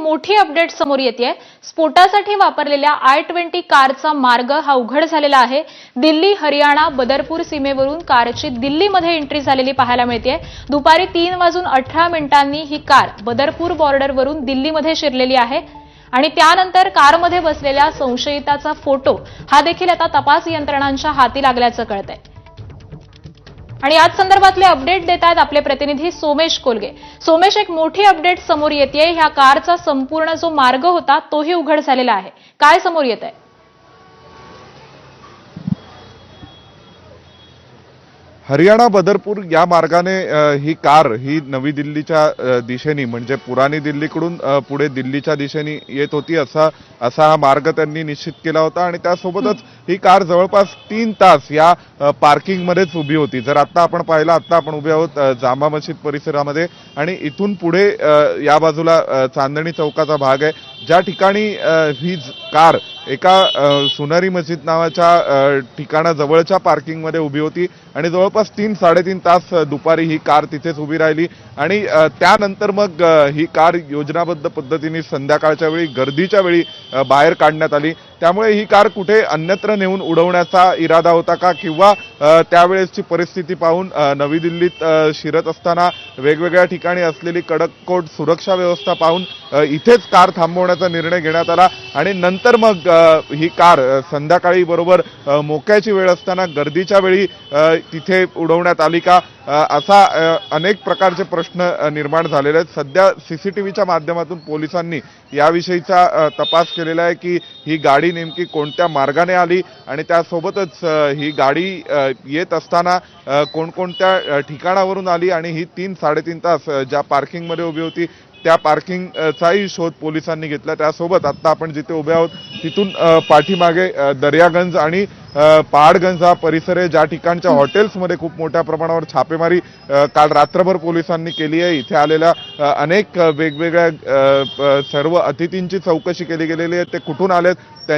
मोठी अपडेट समोर येतेय। स्फोटासाठी वापरलेल्या I-20 कारचा मार्ग हा उघड झालेला आहे। दिल्ली हरियाणा बदरपूर सीमेवरून कारची दिल्लीमध्ये एंट्री झालेली पाहायला मिळतेय। दुपारी 3:18 ही कार बदरपूर बॉर्डरवरून दिल्लीमध्ये शिरलेली आहे आणि त्यानंतर कारमध्ये बसलेल्या संशयिताचा फोटो हा देखील आता तपास यंत्रणांच्या हाती लागल्याचं कळतंय। आणि याच संदर्भातले अपडेट देतात आपले प्रतिनिधी सोमेश कोलगे। सोमेश, एक मोठी अपडेट समोर येतेय। ह्या कारचा संपूर्ण जो मार्ग होता तोही उघड झालेला आहे। काय समोर येतंय? हरियाणा बदरपूर या मार्गाने ही कार ही नवी दिल्लीच्या दिशेने म्हणजे पुराणी दिल्लीकडून पुढे दिल्लीच्या दिशेने येत होती। असा हा मार्ग त्यांनी निश्चित केला होता आणि त्यासोबतच ही कार जवळपास 3 तास या पार्किंग मध्येच उभी होती। जर आता आपण पाहिलं, आता आपण उभे आहोत जामा मशीद परिसरामध्ये आणि इथून पुढे या बाजूला चांदणी चौकाचा भाग आहे, ज्या ठिकाणी ही कार एका सुनारी मस्जिद नावाच्या ठिकाणाजवळच्या पार्किंगमध्ये उभी होती आणि जवळपास 3-3.5 तास दुपारी ही कार तिथेच उभी राहिली आणि त्यानंतर मग ही कार योजनाबद्ध पद्धतीने संध्याकाळच्या वेळी गर्दीच्या वेळी बाहेर काढण्यात आली। त्यामुळे ही कार कुठे अन्यत्र नेऊन उडवण्याचा इरादा होता का, किंवा त्यावेळेसची परिस्थिती पाहून नवी दिल्लीत शिरत असताना वेगवेगळ्या ठिकाणी असलेली कडककोट सुरक्षा व्यवस्था पाहून इथेच कार थांबवण्याचा निर्णय घेण्यात आला आणि नंतर मग ही कार संध्याकाळी बरोबर मोक्याची वेळ असताना गर्दीच्या वेळी तिथे उडवण्यात आली का, असा अनेक प्रकारचे प्रश्न निर्माण झालेले आहेत। सध्या सीसीटीव्हीच्या माध्यमातून पोलिसांनी याविषयीचा तपास केलेला आहे की ही गाडी नेमकी कोणत्या मार्गाने आली आणि त्यासोबतच ही गाडी येत असताना कोणकोणत्या ठिकाणावरून आली आणि ही 3-3.5 तास ज्या पार्किंगमध्ये उभी होती त्या पार्किंगचाही शोध पोलिसांनी घेतला। त्यासोबत आता आपण जिथे उभे आहोत तिथून पाठीमागे दर्यागंज आणि पहाडगंज हा परिसर आहे, ज्या ठिकाणच्या हॉटेल्समध्ये खूप मोठ्या प्रमाणावर छापेमारी काल रात्रभर पोलिसांनी केली आहे। इथे आलेल्या अनेक वेगवेगळ्या सर्व अतिथींची चौकशी केली गेलेली आहे, ते कुठून आलेत,